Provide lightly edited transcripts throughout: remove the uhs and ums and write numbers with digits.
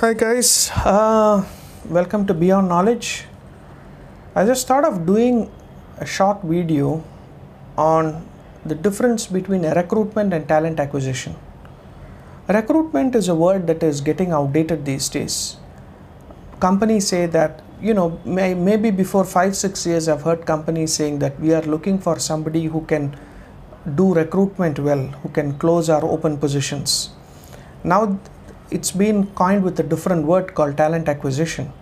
Hi guys, welcome to Beyond Knowledge. I just thought of doing a short video on the difference between a recruitment and talent acquisition. Recruitment is a word that is getting outdated these days. Companies say that, maybe before 5-6 years I've heard companies saying that we are looking for somebody who can do recruitment well, who can close our open positions. Now it's been coined with a different word called talent acquisition.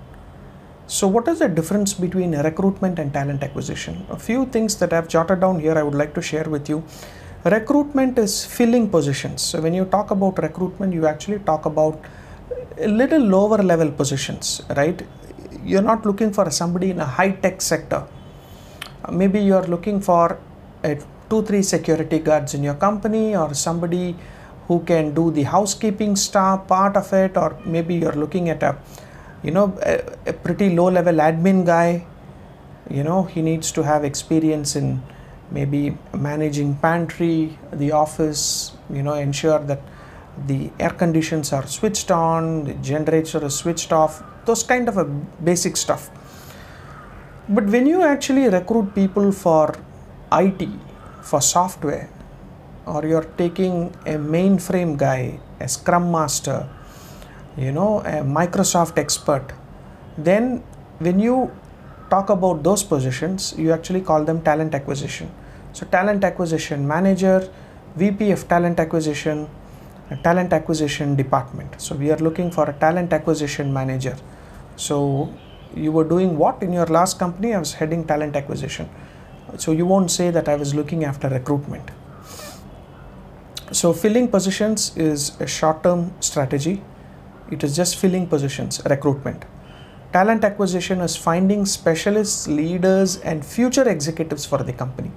So what is the difference between recruitment and talent acquisition? A few things that I've jotted down here I would like to share with you. Recruitment is filling positions. So when you talk about recruitment, you actually talk about a little lower level positions, right? You're not looking for somebody in a high-tech sector. Maybe you're looking for 2-3 security guards in your company, or somebody who can do the housekeeping stuff part of it, or maybe you're looking at a pretty low level admin guy. He needs to have experience in maybe managing pantry, the office, ensure that the air conditions are switched on, the generator is switched off, those kind of a basic stuff. But when you actually recruit people for IT, for software, or you're taking a mainframe guy, a scrum master, a Microsoft expert, then when you talk about those positions, you actually call them talent acquisition. So talent acquisition manager, VP of talent acquisition, a talent acquisition department. So we are looking for a talent acquisition manager. So you were doing what in your last company? I was heading talent acquisition. So you won't say that I was looking after recruitment. So filling positions is a short-term strategy. It is just filling positions, recruitment. Talent acquisition is finding specialists, leaders, and future executives for the company.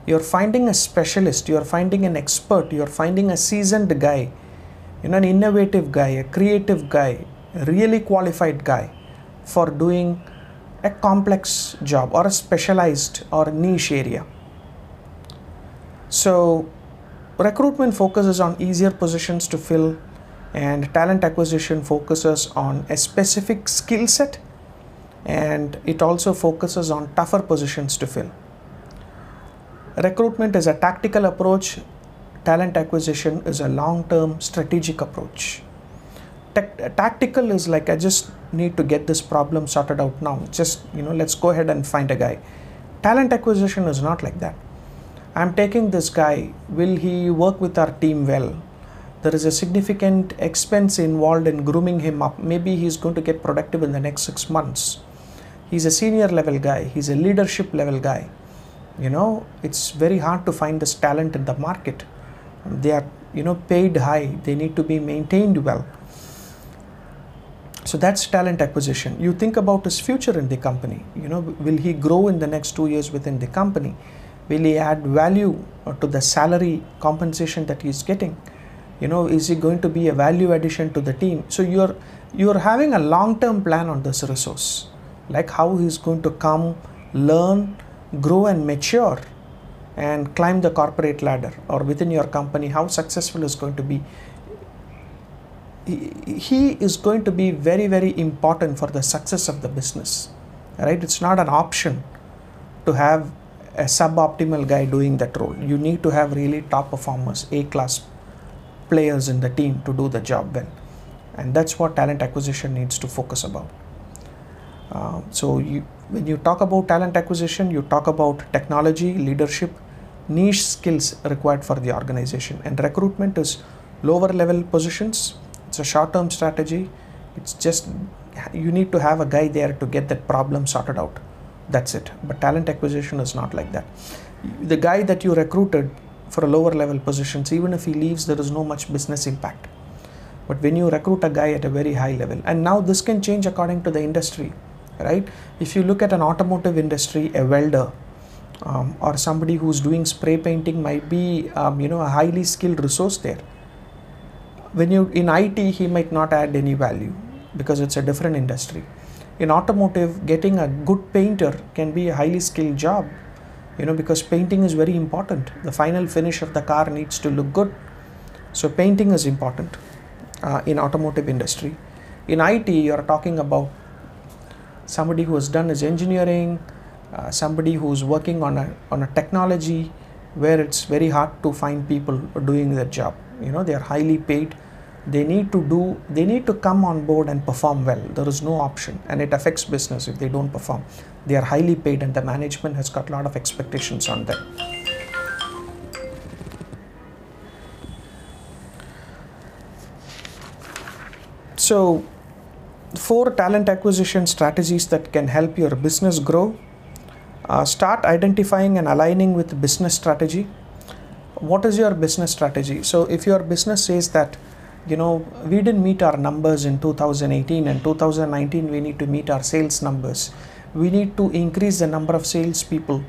You're finding a specialist, you're finding an expert, you're finding a seasoned guy, an innovative guy, a creative guy, a really qualified guy for doing a complex job or a specialized or a niche area. So recruitment focuses on easier positions to fill, and talent acquisition focuses on a specific skill set, and it also focuses on tougher positions to fill. Recruitment is a tactical approach. Talent acquisition is a long-term strategic approach. Tactical is like, I just need to get this problem sorted out now. Just, let's go ahead and find a guy. Talent acquisition is not like that. I'm taking this guy, will he work with our team well? There is a significant expense involved in grooming him up. Maybe he's going to get productive in the next 6 months. He's a senior level guy, he's a leadership level guy. It's very hard to find this talent in the market. They are, paid high, they need to be maintained well. So that's talent acquisition. You think about his future in the company. Will he grow in the next 2 years within the company? Will he add value to the salary compensation that he's getting? Is he going to be a value addition to the team? So you're having a long-term plan on this resource, like how he's going to come, learn, grow and mature and climb the corporate ladder, or within your company, how successful is going to be. He is going to be very, very important for the success of the business, right? It's not an option to have a suboptimal guy doing that role. You need to have really top performers, A-class players in the team to do the job well. And that's what talent acquisition needs to focus about. When you talk about talent acquisition, you talk about technology, leadership, niche skills required for the organization. And recruitment is lower level positions. It's a short-term strategy. It's just, you need to have a guy there to get that problem sorted out. That's it. But talent acquisition is not like that. The guy that you recruited for a lower level positions, even if he leaves, there is no much business impact. But when you recruit a guy at a very high level, and now this can change according to the industry, right? If you look at an automotive industry, a welder or somebody who's doing spray painting might be a highly skilled resource there. When you in IT, he might not add any value because it's a different industry. In automotive, getting a good painter can be a highly skilled job, because painting is very important. The final finish of the car needs to look good. So painting is important in automotive industry. In IT, you're talking about somebody who has done his engineering, somebody who's working on a technology where it's very hard to find people doing that job. They are highly paid. They need to come on board and perform well. There is no option, and it affects business if they don't perform. They are highly paid, and the management has got a lot of expectations on them. So 4 talent acquisition strategies that can help your business grow. Start identifying and aligning with business strategy. What is your business strategy? So if your business says that, we didn't meet our numbers in 2018 and 2019, we need to meet our sales numbers. We need to increase the number of salespeople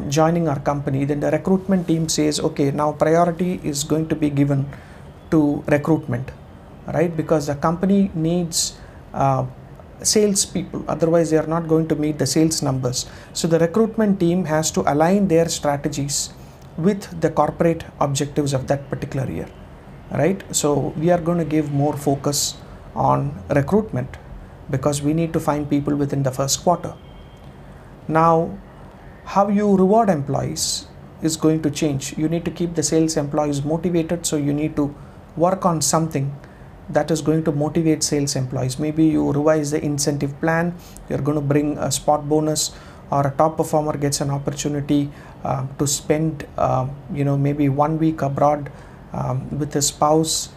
joining our company. Then the recruitment team says, okay, now priority is going to be given to recruitment, right? Because the company needs salespeople, otherwise they are not going to meet the sales numbers. So the recruitment team has to align their strategies with the corporate objectives of that particular year, right? So we are going to give more focus on recruitment because we need to find people within the first quarter. Now, how you reward employees is going to change. You need to keep the sales employees motivated, so you need to work on something that is going to motivate sales employees. Maybe you revise the incentive plan. You're going to bring a spot bonus, or a top performer gets an opportunity to spend maybe 1 week abroad with his spouse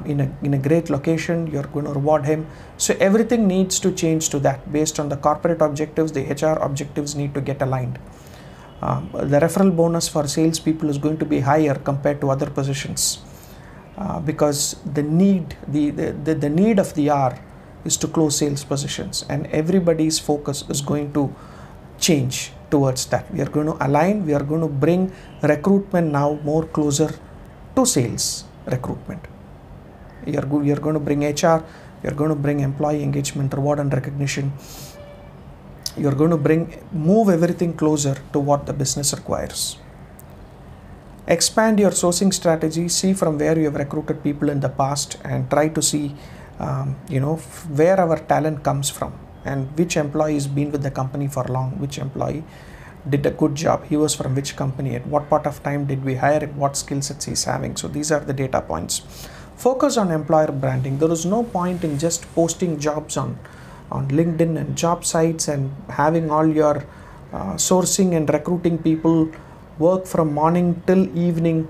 in a great location. You're going to reward him. So everything needs to change to that. Based on the corporate objectives, the HR objectives need to get aligned. The referral bonus for salespeople is going to be higher compared to other positions. Because the need of the hour is to close sales positions, and everybody's focus is going to change towards that. We are going to align, we are going to bring recruitment now more closer to sales recruitment. We are going to bring HR, we are going to bring employee engagement, reward and recognition. You are going to move everything closer to what the business requires. Expand your sourcing strategy. See from where you have recruited people in the past and try to see where our talent comes from and which employee has been with the company for long, which employee did a good job, he was from which company, at what part of time did we hire, what skill sets he's having. So these are the data points. Focus on employer branding. There is no point in just posting jobs on LinkedIn and job sites and having all your sourcing and recruiting people work from morning till evening,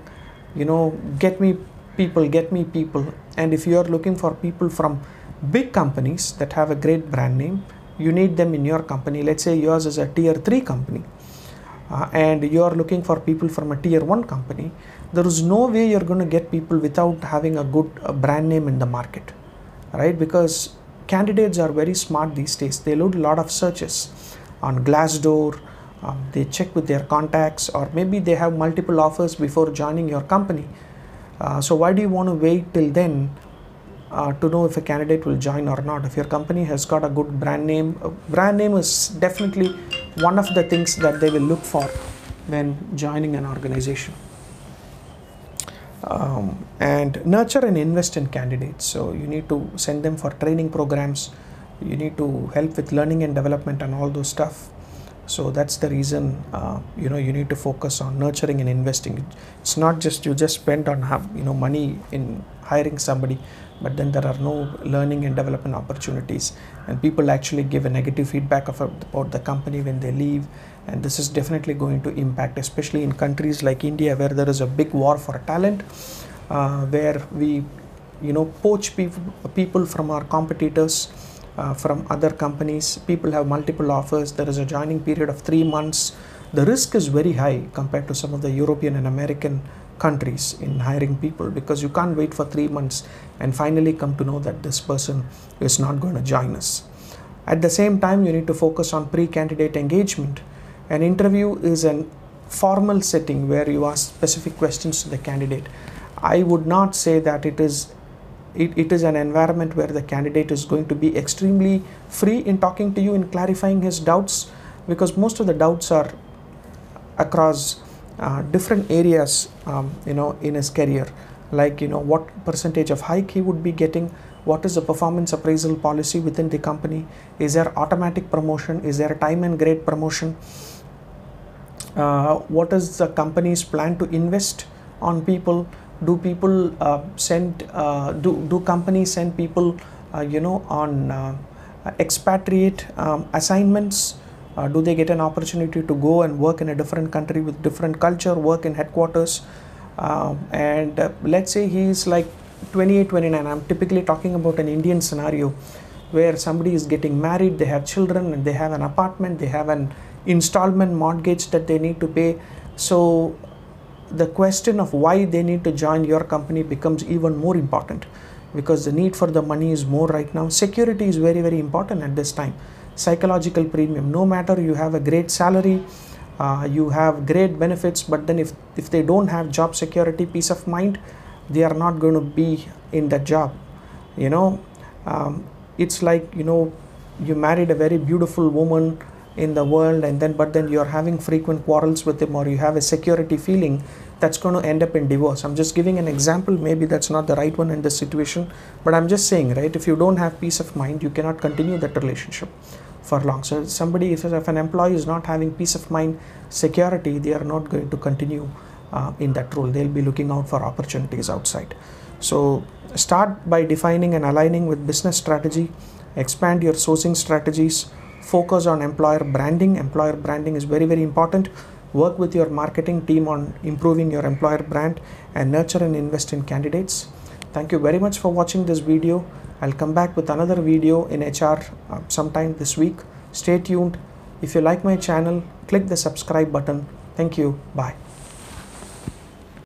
get me people. And if you are looking for people from big companies that have a great brand name, you need them in your company. Let's say yours is a tier 3 company and you are looking for people from a tier 1 company. There is no way you're going to get people without having a good brand name in the market, right? Because candidates are very smart these days. They load a lot of searches on Glassdoor. They check with their contacts, or maybe they have multiple offers before joining your company. So why do you want to wait till then to know if a candidate will join or not? If your company has got a good brand name is definitely one of the things that they will look for when joining an organization. And nurture and invest in candidates. So you need to send them for training programs. You need to help with learning and development and all those stuff. So that's the reason you need to focus on nurturing and investing. It's not just you just spend on money in hiring somebody, but then there are no learning and development opportunities, and people actually give a negative feedback about the company when they leave. And this is definitely going to impact, especially in countries like India, where there is a big war for talent, where we poach people from our competitors. From other companies. People have multiple offers. There is a joining period of 3 months. The risk is very high compared to some of the European and American countries in hiring people, because you can't wait for 3 months and finally come to know that this person is not going to join us. At the same time, you need to focus on pre-candidate engagement. An interview is a formal setting where you ask specific questions to the candidate. I would not say that it is an environment where the candidate is going to be extremely free in talking to you and clarifying his doubts, because most of the doubts are across different areas in his career. like what percentage of hike he would be getting, what is the performance appraisal policy within the company, is there automatic promotion, is there time and grade promotion, what is the company's plan to invest on people, do people do companies send people on expatriate assignments, do they get an opportunity to go and work in a different country with different culture, work in headquarters, and let's say he's like 28, 29. I'm typically talking about an Indian scenario where somebody is getting married, they have children, and they have an apartment, they have an installment mortgage that they need to pay. So the question of why they need to join your company becomes even more important, because the need for the money is more right now. Security is very, very important at this time. Psychological premium, no matter you have a great salary, you have great benefits, but then if they don't have job security, peace of mind, they are not going to be in that job. It's like you married a very beautiful woman in the world, and then you're having frequent quarrels with him, or you have a security feeling, that's going to end up in divorce. I'm just giving an example. Maybe that's not the right one in this situation, but I'm just saying, right, if you don't have peace of mind, you cannot continue that relationship for long. So if an employee is not having peace of mind, security, they are not going to continue in that role. They'll be looking out for opportunities outside. So start by defining and aligning with business strategy, expand your sourcing strategies, focus on employer branding. Employer branding is very, very important. Work with your marketing team on improving your employer brand, and nurture and invest in candidates. Thank you very much for watching this video. I'll come back with another video in HR sometime this week. Stay tuned. If you like my channel, click the subscribe button. Thank you. Bye.